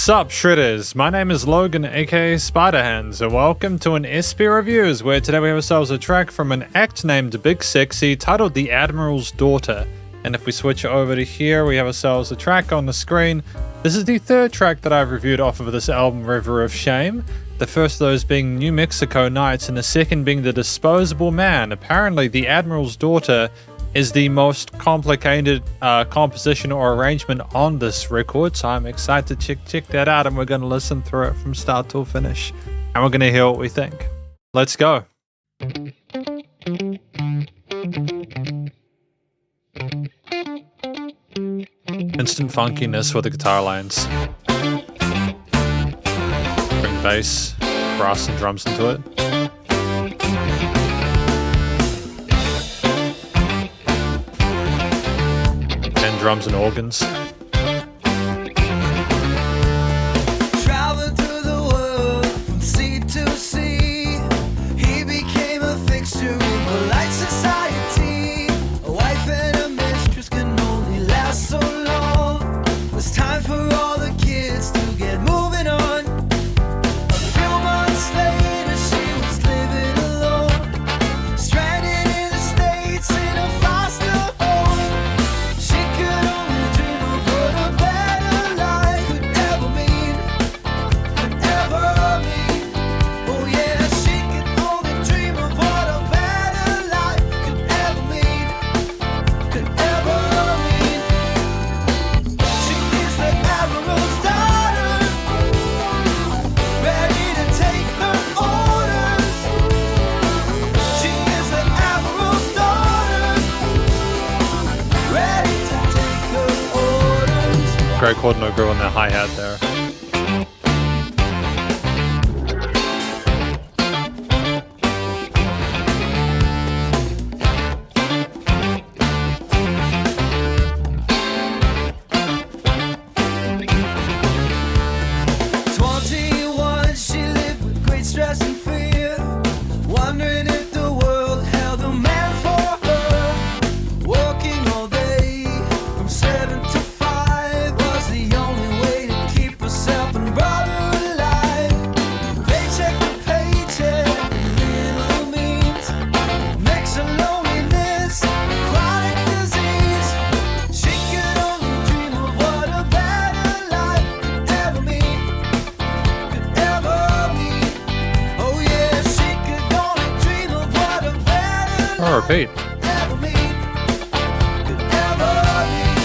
Sup Shredders, my name is Logan aka Spiderhands, and welcome to an SP Reviews, where today we have ourselves a track from an act named Big Sexy titled The Admiral's Daughter. And if we switch over to here, we have ourselves a track on the screen. This is the third track that I've reviewed off of this album, River of Shame. The first of those being New Mexico Nights, and the second being The Disposable Man. Apparently, The Admiral's Daughter is the most complicated composition or arrangement on this record, so I'm excited to check that out, and we're going to listen through it from start to finish, and we're going to hear what we think. Let's go. Instant funkiness with the guitar lines. Bring bass, brass and drums into it. Drums and organs. Traveling through the world from sea to sea, he became a fixture in polite society. A wife and a mistress can only last so long. It's time for all the kids to get moving on. A few months later, she was living alone, stranded in the States in a foster home. She could only dream of what a better life could ever mean, could ever mean. Oh yeah, she could only dream of what a better life could ever mean, could ever mean. She is the Admiral's daughter, ready to take her orders. She is the Admiral's daughter, ready to take her orders. Great chord no groove on that hi-hat there. She lived with great stress and fear, wondering if the world held a man for her. Working all day from 7 to 5 was the only way to keep herself and brother alive. Paycheck to paycheck, little means, makes her loneliness a chronic disease. She could only dream of what a better life could ever mean, could ever mean. Oh yeah, she could only dream of what a better I'll repeat. life could ever mean, could ever mean.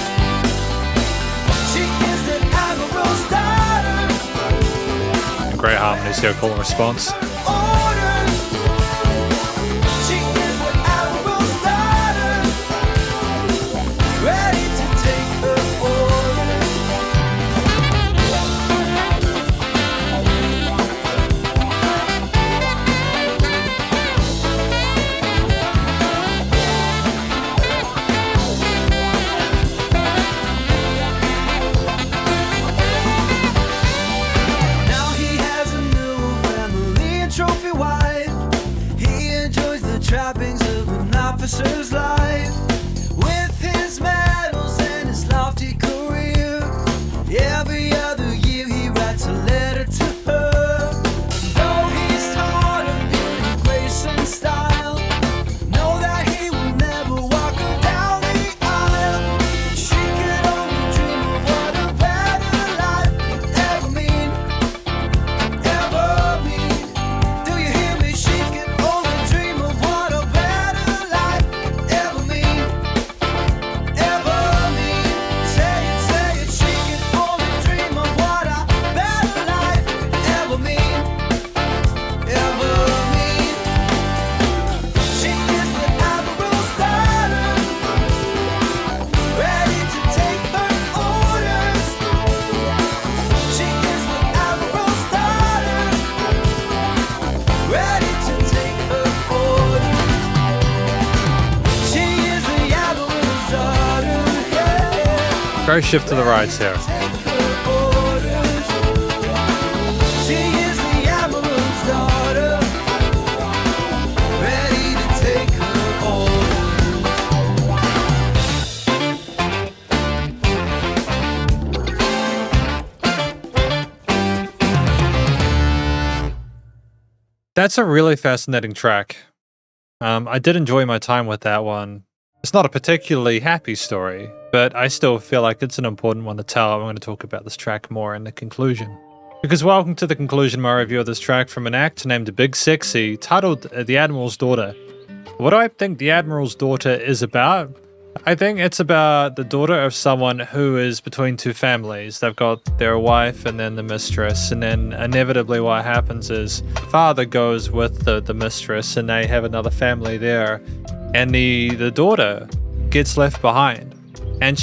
She is the Admiral's daughter, Great harmonies here, cool response. orders. She is the Admiral's daughter, ready to take her orders. Now he has a new family and trophy wife. He enjoys the trappings of an officer's life, with his medals and his lofty career. Every other year he writes a letter to her. Though he's taught her beauty, grace, and style, know that he will never walk her down the aisle. She could only dream of what a better life could ever mean, ever mean. Do you hear me? She could only dream of what a better life could ever mean, ever mean. Say it, she could only dream of what a better life could ever mean, ever mean. She is the Admiral's daughter, ready to take her orders. She is the Admiral's daughter, ready to take her orders. She is the Admiral's daughter, yeah. Great shift to the rights here. Take her orders. She is the Admiral's daughter, ready to take her orders. That's a really fascinating track. I did enjoy my time with that one. It's not a particularly happy story, but I still feel like it's an important one to tell. I'm going to talk about this track more in the conclusion. Because welcome to the conclusion of my review of this track from an act named Big Sexy, titled The Admiral's Daughter. What do I think The Admiral's Daughter is about? I think it's about the daughter of someone who is between two families. They've got their wife and then the mistress, and then inevitably what happens is the father goes with the mistress and they have another family there, and the daughter gets left behind. And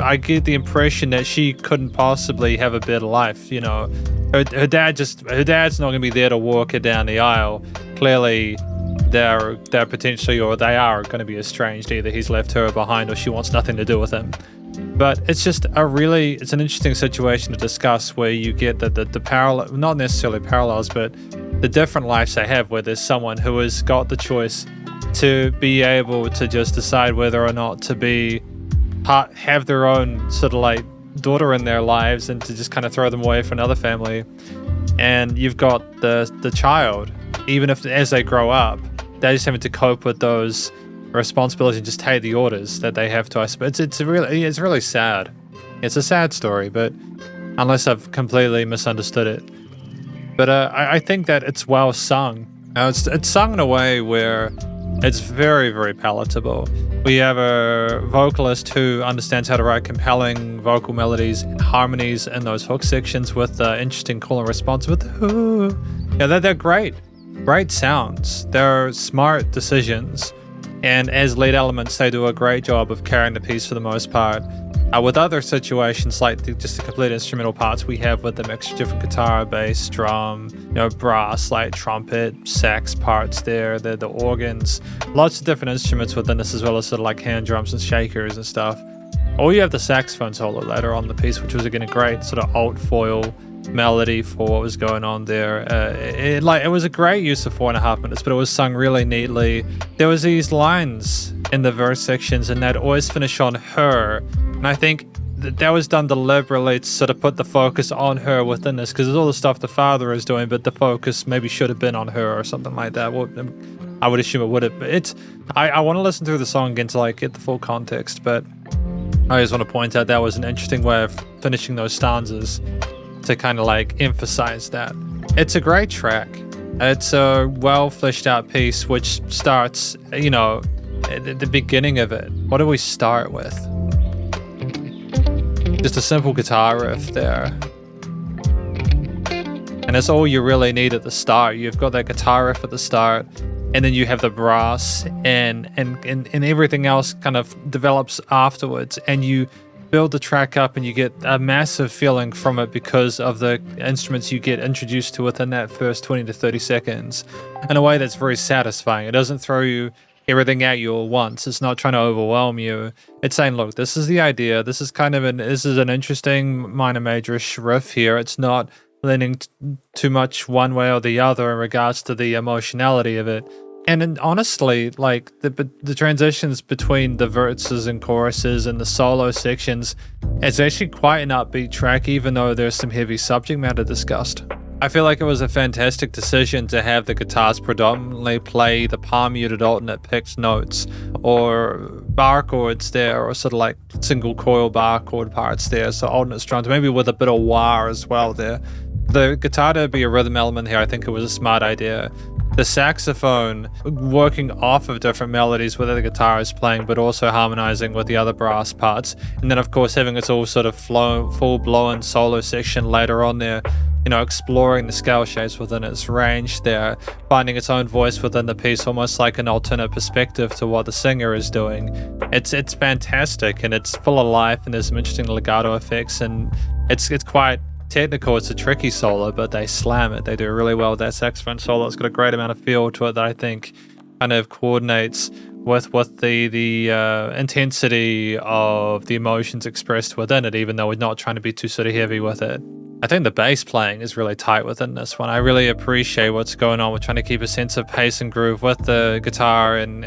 I get the impression that she couldn't possibly have a better life. You know, her dad's not going to be there to walk her down the aisle. Clearly, they're potentially, or they are going to be estranged. Either he's left her behind or she wants nothing to do with him. But it's just it's an interesting situation to discuss, where you get the parallel, not necessarily parallels, but the different lives they have, where there's someone who has got the choice to be able to just decide whether or not to have their own sort of like daughter in their lives, and to just kind of throw them away for another family. And you've got the child, even if as they grow up, they're just having to cope with those responsibilities and just take the orders that they have to. I suppose it's really sad. It's a sad story, but unless I've completely misunderstood it. But I think that it's well sung. It's sung in a way where it's very, very palatable. We have a vocalist who understands how to write compelling vocal melodies and harmonies in those hook sections with interesting call and response with the ooh. Yeah, they're great. Great sounds. They're smart decisions. And as lead elements, they do a great job of carrying the piece for the most part. With other situations, like just the complete instrumental parts we have with the mixture of different guitar, bass, drum, brass, like trumpet, sax parts there, the organs, lots of different instruments within this, as well as sort of like hand drums and shakers and stuff. Or you have the saxophone solo later on the piece, which was again a great sort of alt foil melody for what was going on there. It was a great use of 4.5 minutes, but it was sung really neatly. There was these lines in the verse sections, and they'd always finish on her, and I think that was done deliberately to sort of put the focus on her within this, because there's all the stuff the father is doing, but the focus maybe should have been on her or something like that. Well, I would assume it would have. I want to listen through the song again to like get the full context, but I just want to point out that was an interesting way of finishing those stanzas, to kind of like emphasize that. It's a great track. It's a well fleshed out piece, which starts, at the beginning of it. What do we start with? Just a simple guitar riff there. And that's all you really need at the start. You've got that guitar riff at the start, and then you have the brass and everything else kind of develops afterwards, and you build the track up and you get a massive feeling from it because of the instruments you get introduced to within that first 20 to 30 seconds in a way that's very satisfying. It doesn't throw everything at you at once. It's not trying to overwhelm you. It's saying, look, this is the idea. This is an interesting minor major-ish riff here. It's not leaning too much one way or the other in regards to the emotionality of it. And then, honestly, like the transitions between the verses and choruses and the solo sections, it's actually quite an upbeat track, even though there's some heavy subject matter discussed. I feel like it was a fantastic decision to have the guitars predominantly play the palm muted alternate picked notes or bar chords there, or sort of like single coil bar chord parts there, so alternate strums, maybe with a bit of wah as well there. The guitar to be a rhythm element here, I think it was a smart idea. The saxophone working off of different melodies where the guitar is playing, but also harmonizing with the other brass parts. And then, of course, having its all sort of full-blown solo section later on there, exploring the scale shapes within its range there, finding its own voice within the piece, almost like an alternate perspective to what the singer is doing. It's fantastic, and it's full of life, and there's some interesting legato effects, and it's quite technical. It's a tricky solo, but they slam it. They do really well with that saxophone solo. It's got a great amount of feel to it that I think kind of coordinates with the intensity of the emotions expressed within it, even though we're not trying to be too sort of heavy with it. I think the bass playing is really tight within this one. I really appreciate what's going on with trying to keep a sense of pace and groove with the guitar and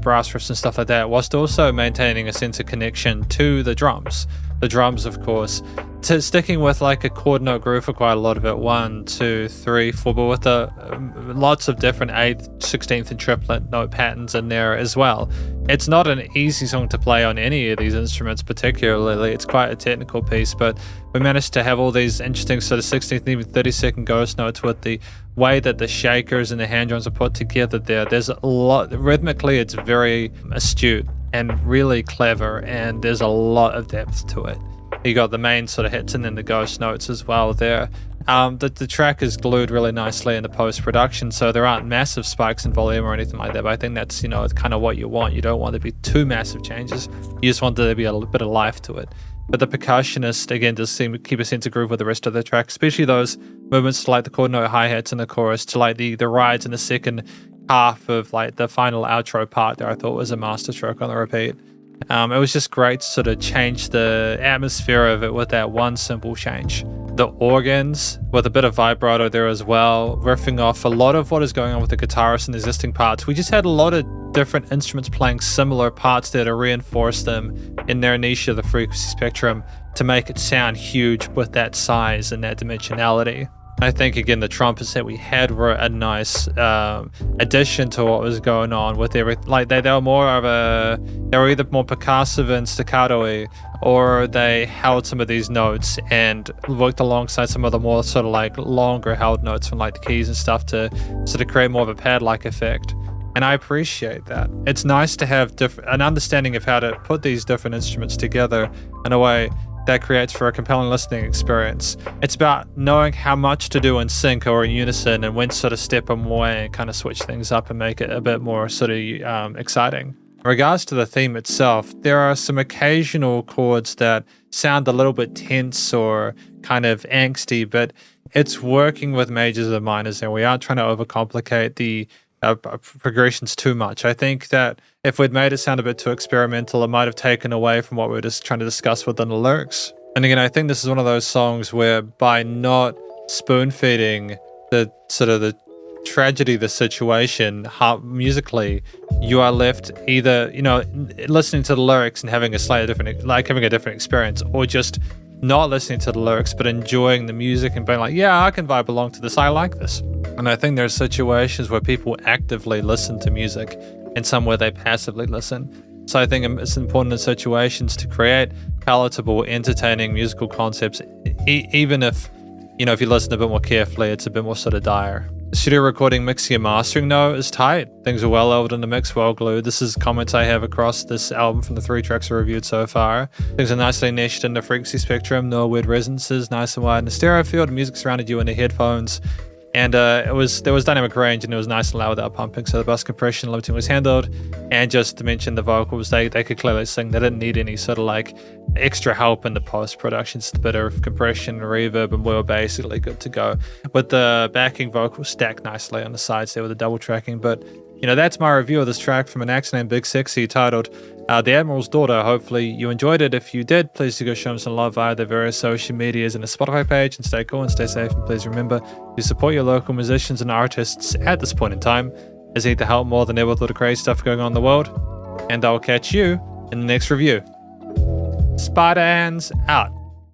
brass riffs and stuff like that, whilst also maintaining a sense of connection to the drums. The drums, of course. Sticking with like a chord note groove for quite a lot of it. 1, 2, 3, 4, but with lots of different 8th, 16th, and triplet note patterns in there as well. It's not an easy song to play on any of these instruments particularly. It's quite a technical piece, but we managed to have all these interesting sort of 16th and even 32nd ghost notes with the way that the shakers and the hand drums are put together there. There's a lot, rhythmically it's very astute and really clever, and there's a lot of depth to it. You got the main sort of hits and then the ghost notes as well there. The track is glued really nicely into post-production, so there aren't massive spikes in volume or anything like that, but I think that's, kind of what you want. You don't want there to be too massive changes. You just want there to be a bit of life to it. But the percussionist, again, does seem to keep a sense of groove with the rest of the track, especially those movements to like the chord note hi-hats in the chorus, to like the rides in the second half of like the final outro part there. I thought was a masterstroke on the repeat. It was just great to sort of change the atmosphere of it with that one simple change. The organs with a bit of vibrato there as well, riffing off a lot of what is going on with the guitarist and the existing parts. We just had a lot of different instruments playing similar parts there to reinforce them in their niche of the frequency spectrum to make it sound huge with that size and that dimensionality. I think, again, the trumpets that we had were a nice addition to what was going on with everything. Like they were more of they were either more percussive and staccato-y, or they held some of these notes and worked alongside some of the more sort of like longer held notes from like the keys and stuff to sort of create more of a pad-like effect. And I appreciate that. It's nice to have an understanding of how to put these different instruments together in a way that creates for a compelling listening experience. It's about knowing how much to do in sync or in unison and when to sort of step them away and kind of switch things up and make it a bit more sort of exciting. In regards to the theme itself, there are some occasional chords that sound a little bit tense or kind of angsty, but it's working with majors and minors, and we aren't trying to overcomplicate the progressions too much. I think that if we'd made it sound a bit too experimental, it might have taken away from what we were just trying to discuss within the lyrics. And again, I think this is one of those songs where by not spoon-feeding the sort of the tragedy of the situation musically, you are left either, listening to the lyrics and having a slightly different, like having a different experience, or just not listening to the lyrics but enjoying the music and being like, yeah, I can vibe along to this, I like this. And I think there are situations where people actively listen to music and some where they passively listen. So I think it's important in situations to create palatable, entertaining musical concepts, even if, if you listen a bit more carefully, it's a bit more sort of dire. The studio recording, mixing, and mastering, though, is tight. Things are well leveled in the mix, well glued. This is comments I have across this album from the 3 tracks I reviewed so far. Things are nicely niched in the frequency spectrum, no weird resonances, nice and wide in the stereo field, music surrounded you in the headphones. And there was dynamic range, and it was nice and loud without pumping, so the bus compression limiting was handled. And just to mention the vocals, they could clearly sing. They didn't need any sort of like extra help in the post-production. Just a bit of compression, reverb, and we were basically good to go. With the backing vocals stacked nicely on the sides there with the double tracking. But that's my review of this track from an act named Big Sexy titled The Admiral's Daughter. Hopefully you enjoyed it. If you did, please do go show them some love via their various social medias and a Spotify page, and stay cool and stay safe. And please remember to support your local musicians and artists at this point in time, as they need the help more than ever with all the crazy stuff going on in the world. And I'll catch you in the next review. Spiderhands out.